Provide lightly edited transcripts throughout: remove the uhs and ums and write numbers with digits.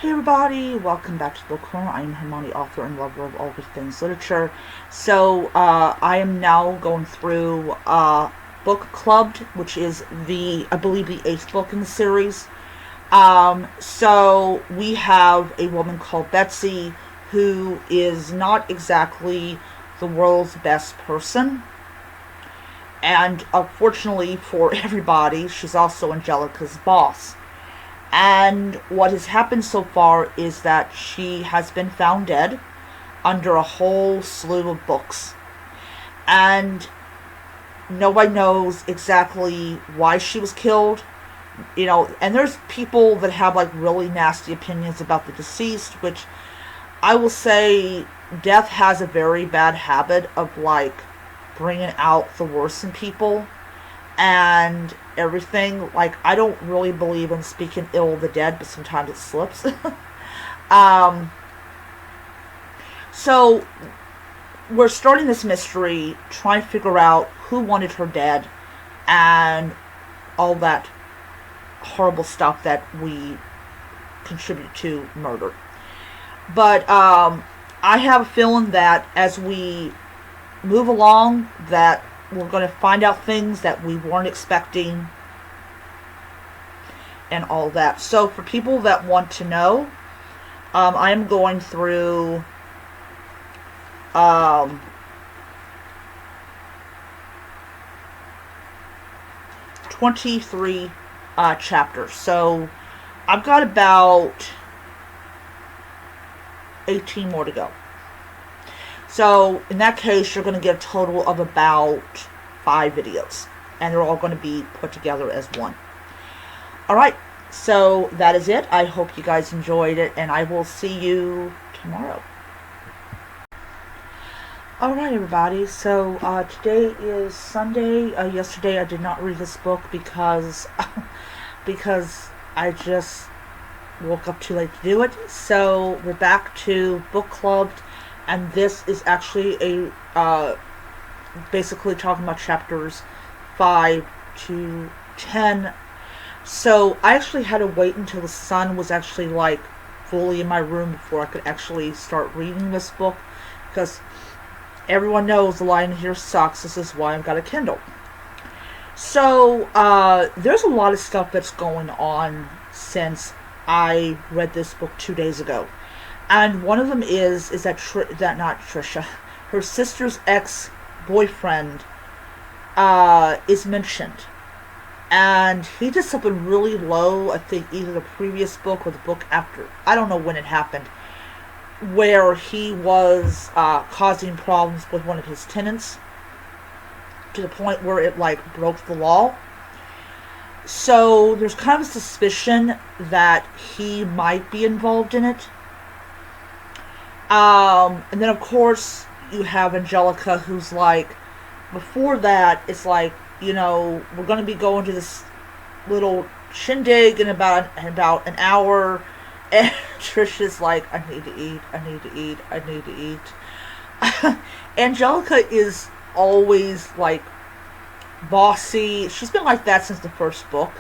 Hey everybody, welcome back to the Book Corner. I am Hermione, author and lover of all good things literature. So I am now going through Book Clubbed, which is I believe the 8th book in the series. So we have a woman called Betsy who is not exactly the world's best person. And unfortunately for everybody, she's also Angelica's boss. And what has happened so far is that she has been found dead under a whole slew of books. And nobody knows exactly why she was killed. And there's people that have like really nasty opinions about the deceased, which I will say death has a very bad habit of like bringing out the worst in people and everything. Like, I don't really believe in speaking ill of the dead, but sometimes it slips. So we're starting this mystery, trying to figure out who wanted her dead and all that horrible stuff that we contribute to murder. But I have a feeling that as we move along, that we're going to find out things that we weren't expecting and all that. So for people that want to know, I am going through 23 chapters. So I've got about 18 more to go. So in that case, you're going to get a total of about 5 videos. And they're all going to be put together as one. Alright, so that is it. I hope you guys enjoyed it, and I will see you tomorrow. Alright everybody, so today is Sunday. Yesterday I did not read this book because I just woke up too late to do it. So we're back to Book Club, and this is actually a basically talking about chapters 5 to 10. So I actually had to wait until the sun was actually like fully in my room before I could actually start reading this book, because everyone knows the lion here sucks. This is why I've got a Kindle. So there's a lot of stuff that's going on since I read this book 2 days ago. And one of them is that not Trisha, her sister's ex-boyfriend is mentioned. And he did something really low, I think either the previous book or the book after. I don't know when it happened. Where he was causing problems with one of his tenants to the point where it like broke the law. So there's kind of a suspicion that he might be involved in it. And then of course you have Angelica, who's like, before that it's like, we're going to be going to this little shindig in about an hour, and Trisha's like, I need to eat, I need to eat, I need to eat. Angelica is always like bossy. She's been like that since the first book,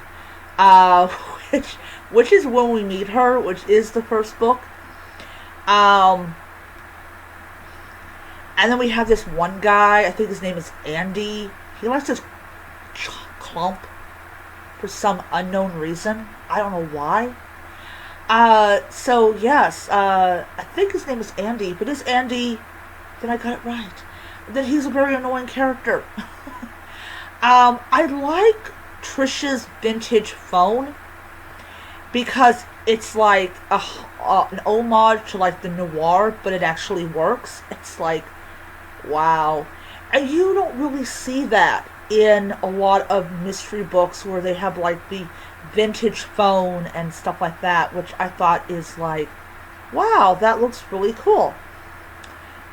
which is when we meet her, which is the first book. And then we have this one guy, I think his name is Andy. He likes to clump for some unknown reason. I don't know why. So yes, I think his name is Andy. If it is Andy, then I got it right. Then he's a very annoying character. I like Trisha's vintage phone because it's like an homage to like the noir, but it actually works. It's like, wow. And you don't really see that in a lot of mystery books where they have like the vintage phone and stuff like that, which I thought is like, wow, that looks really cool.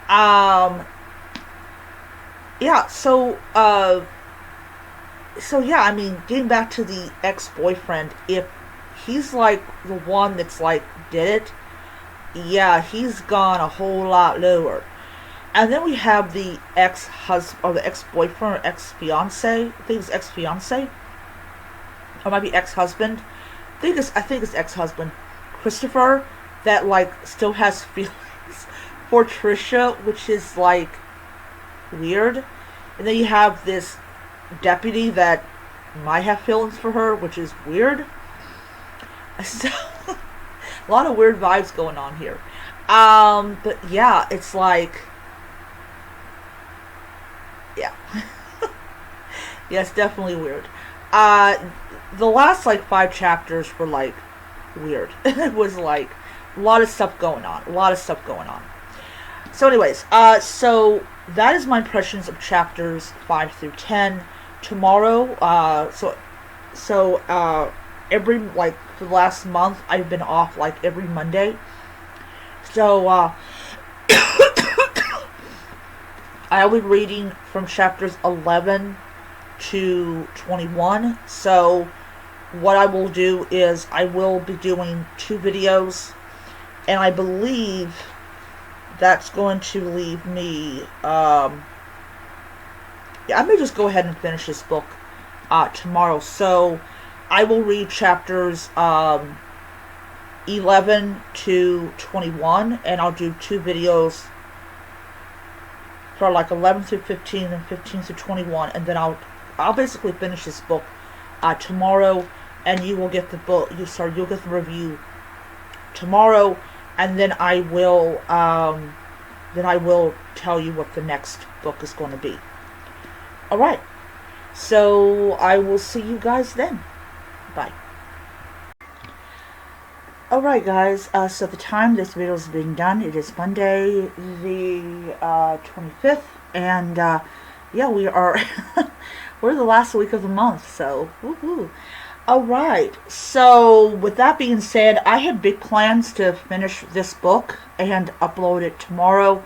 Yeah, so yeah, I mean, getting back to the ex-boyfriend, if he's like the one that's like did it, yeah, he's gone a whole lot lower. And then we have the ex-husband, or the ex-boyfriend, or ex-fiance. I think it's ex-fiance. Or it might be ex-husband. I think it's ex-husband. Christopher that like still has feelings for Trisha, which is like weird. And then you have this deputy that might have feelings for her, which is weird. So a lot of weird vibes going on here. But yeah, it's like, yeah. Yeah, it's definitely weird. The last like 5 chapters were like weird. It was like a lot of stuff going on. So anyways, so that is my impressions of chapters 5 through 10. Tomorrow, every, like, for the last month, I've been off, like, every Monday. So, I'll be reading from chapters 11 to 21. So, what I will do is I will be doing 2 videos, and I believe that's going to leave me, yeah, I may just go ahead and finish this book tomorrow. So I will read chapters 11 to 21, and I'll do 2 videos for like 11 through 15 and 15 through 21, and then I'll basically finish this book tomorrow, and you will get the book. You'll get the review tomorrow, and then I will tell you what the next book is going to be. Alright, so I will see you guys then. Bye. Alright guys, so the time this video is being done, it is Monday the 25th, and yeah, we are, we're the last week of the month, so woohoo. Alright, so with that being said, I had big plans to finish this book and upload it tomorrow.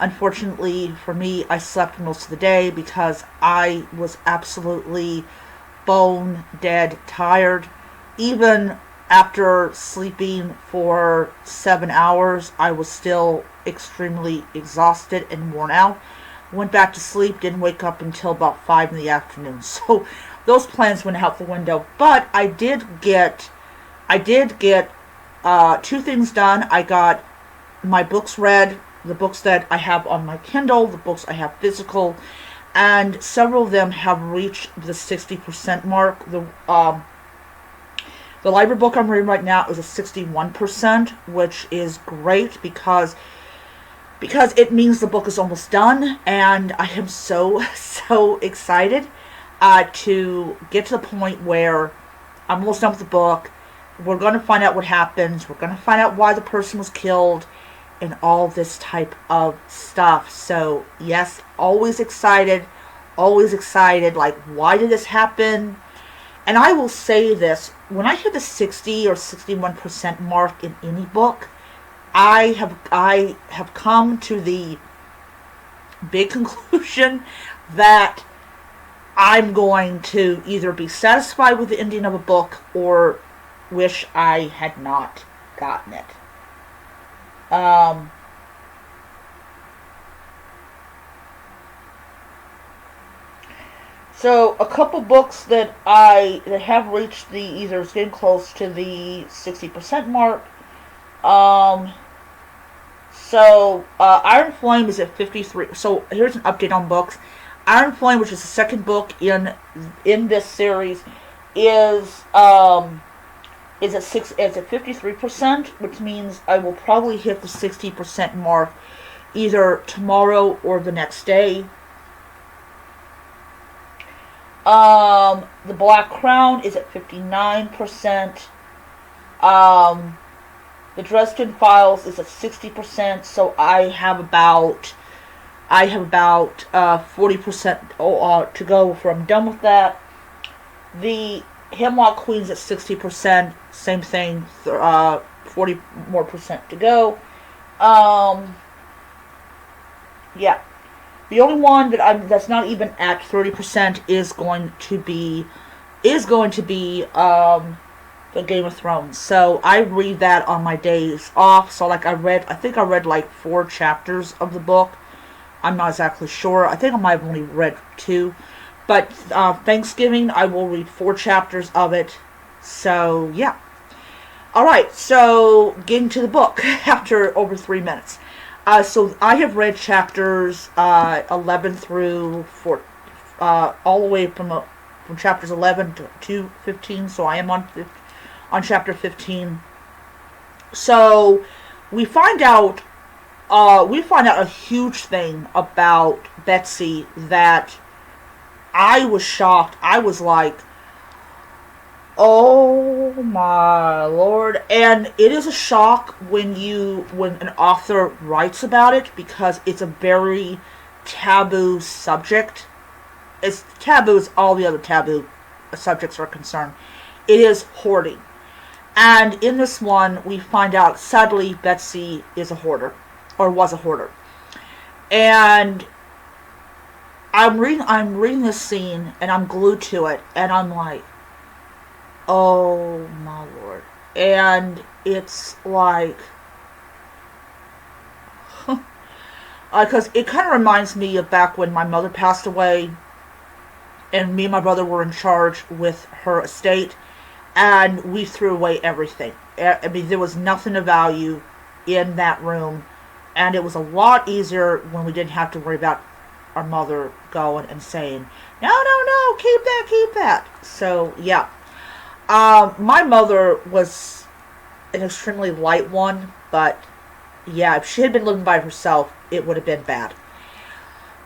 Unfortunately for me, I slept most of the day because I was absolutely bone dead tired. Even after sleeping for 7 hours, I was still extremely exhausted and worn out. Went back to sleep, didn't wake up until about 5 in the afternoon. So those plans went out the window. But I did get 2 things done. I got my books read, the books that I have on my Kindle, the books I have physical, and several of them have reached the 60% mark. The library book I'm reading right now is a 61%, which is great because it means the book is almost done, and I am so excited to get to the point where I'm almost done with the book. We're going to find out what happens. We're going to find out why the person was killed and all this type of stuff. So yes, always excited, like, why did this happen? And I will say this, when I hit the 60 or 61% mark in any book, I have come to the big conclusion that I'm going to either be satisfied with the ending of a book or wish I had not gotten it. So a couple books that have reached the, either getting close to the 60% mark. Iron Flame is at 53. So here's an update on books. Iron Flame, which is the second book in this series, is at 53%, which means I will probably hit the 60% mark either tomorrow or the next day. The Black Crown is at 59%. The Dresden Files is at 60%, so I have about 40% to go before I'm done with that. The Hemlock Queen's at 60%, same thing, 40 more percent to go. Yeah. The only one that's not even at 30% is going to be the Game of Thrones. So I read that on my days off. So like I think I read like 4 chapters of the book. I'm not exactly sure. I think I might have only read 2. But Thanksgiving, I will read 4 chapters of it. So, yeah. Alright, so getting to the book after over 3 minutes. So I have read chapters 11 through 4, all the way from chapters 11 to 15. So I am on chapter 15. So we find out a huge thing about Betsy that I was shocked. I was like, oh my lord. And it is a shock when an author writes about it, because it's a very taboo subject. It's taboo as all the other taboo subjects are concerned. It is hoarding. And in this one, we find out, sadly, Betsy is a hoarder, or was a hoarder. And I'm reading this scene, and I'm glued to it, and I'm like, oh my lord. And it's like, because it kind of reminds me of back when my mother passed away, and me and my brother were in charge with her estate, and we threw away everything. I mean, there was nothing of value in that room, and it was a lot easier when we didn't have to worry about our mother going and saying, no, keep that. So, yeah. My mother was an extremely light one, but yeah, if she had been living by herself, it would have been bad.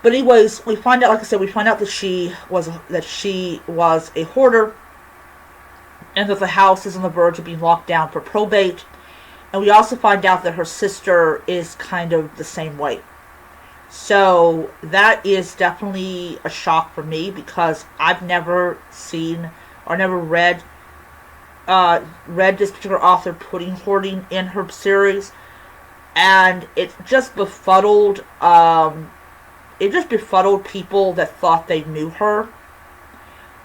But anyways, we find out, like I said, that she was a hoarder, and that the house is on the verge of being locked down for probate. And we also find out that her sister is kind of the same way. So that is definitely a shock for me, because I've never seen or never read this particular author putting hoarding in her series, and it just befuddled people that thought they knew her,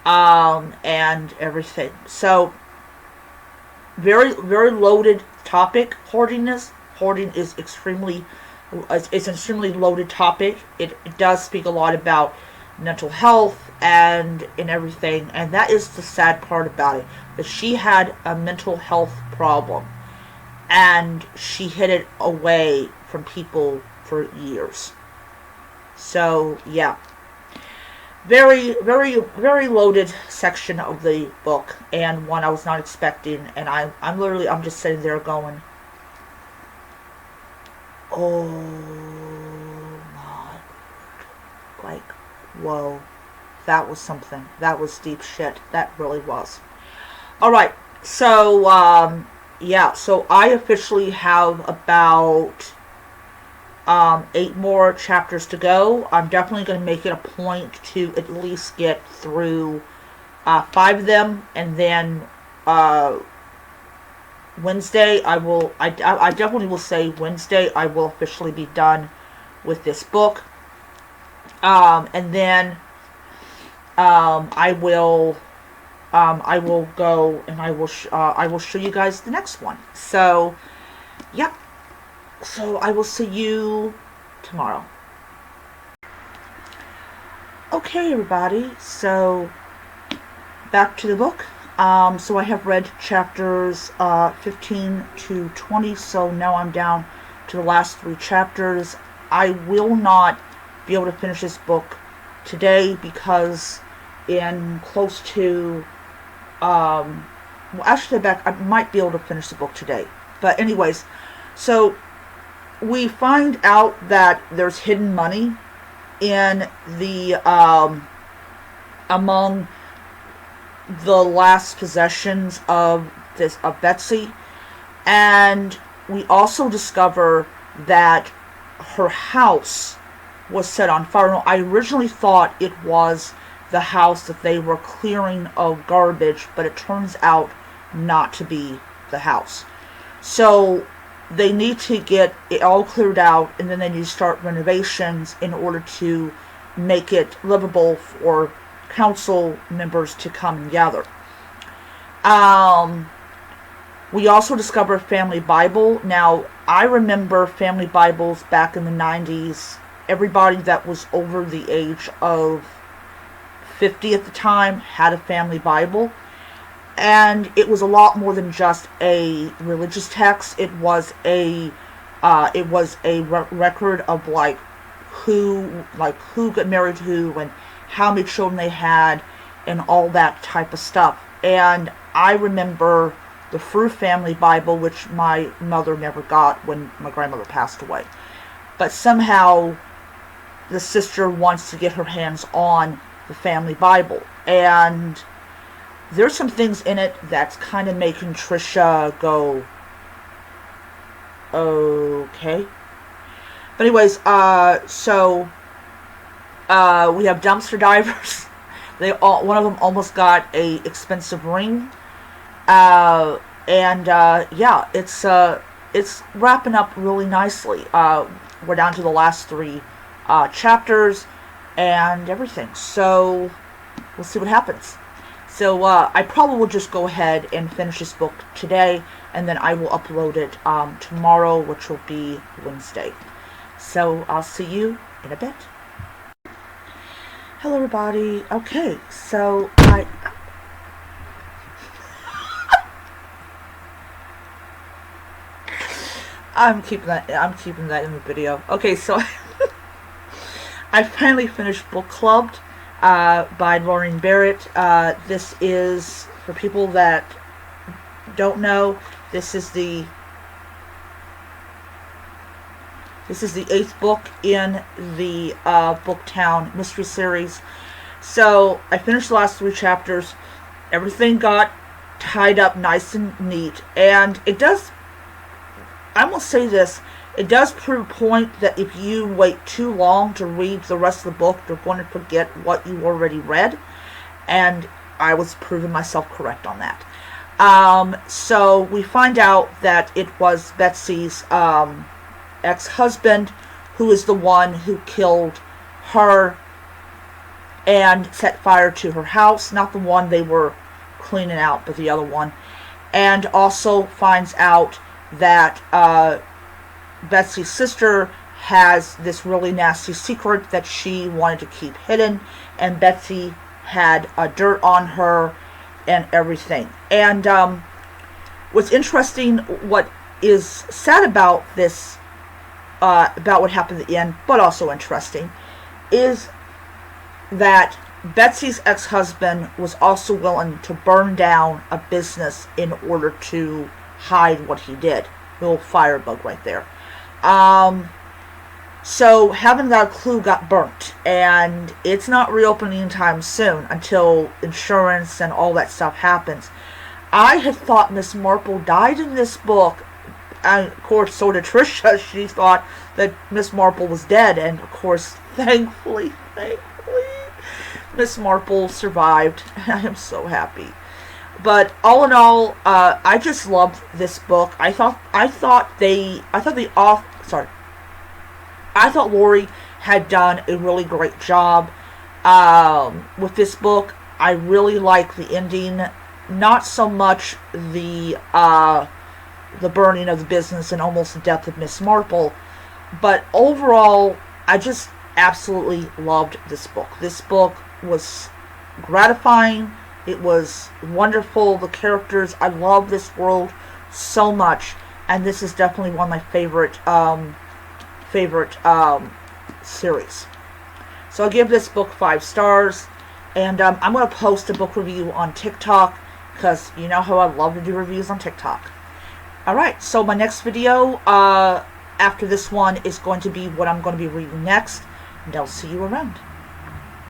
and everything. So very, very loaded topic. Hoarding is extremely, it's an extremely loaded topic. It does speak a lot about mental health and everything, and that is the sad part about it, that she had a mental health problem, and she hid it away from people for years. So yeah, very, very, very loaded section of the book, and one I was not expecting. And I'm just sitting there going, oh my, like, whoa, that was something. That was deep shit. That really was. Alright, so, yeah, so I officially have about 8 more chapters to go. I'm definitely going to make it a point to at least get through 5 of them, and then Wednesday I definitely will say Wednesday I will officially be done with this book, and then I will go and I will show you guys the next one. So, yeah. So I will see you tomorrow. Okay, everybody. So back to the book. So I have read chapters 15 to 20. So now I'm down to the last 3 chapters. I will not be able to finish this book today, because in close to well, actually, I might be able to finish the book today. But anyways, so we find out that there's hidden money in the among the last possessions of Betsy, and we also discover that her house was set on fire. I originally thought it was the house that they were clearing of garbage, but it turns out not to be the house. So they need to get it all cleared out, and then they need to start renovations in order to make it livable for council members to come and gather. We also discover a family Bible. Now, I remember family Bibles back in the 90s. Everybody that was over the age of 50 at the time had a family Bible. and it was a lot more than just a religious text. It was a record of who got married to who and how many children they had and all that type of stuff. And I remember the Frew Family Bible, which my mother never got when my grandmother passed away. But somehow the sister wants to get her hands on the family Bible. And there's some things in it that's kind of making Trisha go, okay. But anyways, so we have dumpster divers. One of them almost got a expensive ring. Yeah, it's wrapping up really nicely. We're down to the last 3 chapters and everything. So we'll see what happens. So I probably will just go ahead and finish this book today, and then I will upload it tomorrow, which will be Wednesday. So I'll see you in a bit. Hello, everybody. Okay, so I'm keeping that in the video. Okay, so I finally finished Book Clubbed by Maureen Barrett. This is, for people that don't know, this is the 8th book in the Booktown Mystery Series. So I finished the last 3 chapters. Everything got tied up nice and neat, and it does, I will say this, it does prove a point that if you wait too long to read the rest of the book, you're going to forget what you already read, and I was proving myself correct on that. So we find out that it was Betsy's ex-husband who is the one who killed her and set fire to her house. Not the one they were cleaning out, but the other one. And also finds out that Betsy's sister has this really nasty secret that she wanted to keep hidden, and Betsy had dirt on her and everything. And what's interesting, what is sad about this, about what happened at the end, but also interesting, is that Betsy's ex-husband was also willing to burn down a business in order to hide what he did. Little firebug right there. So having that clue got burnt, and it's not reopening anytime soon until insurance and all that stuff happens. I had thought Miss Marple died in this book, and of course so did Trisha. She thought that Miss Marple was dead, and of course thankfully Miss Marple survived. I am so happy. But all in all, I just loved this book. I thought Lori had done a really great job with this book. I really like the ending, not so much the burning of the business and almost the death of Miss Marple, but overall, I just absolutely loved this book. This book was gratifying. It was wonderful. The characters, I love this world so much, and this is definitely one of my favorite series. So I'll give this book 5 stars, and I'm going to post a book review on TikTok, because you know how I love to do reviews on TikTok. Alright, so my next video after this one is going to be what I'm going to be reading next, and I'll see you around.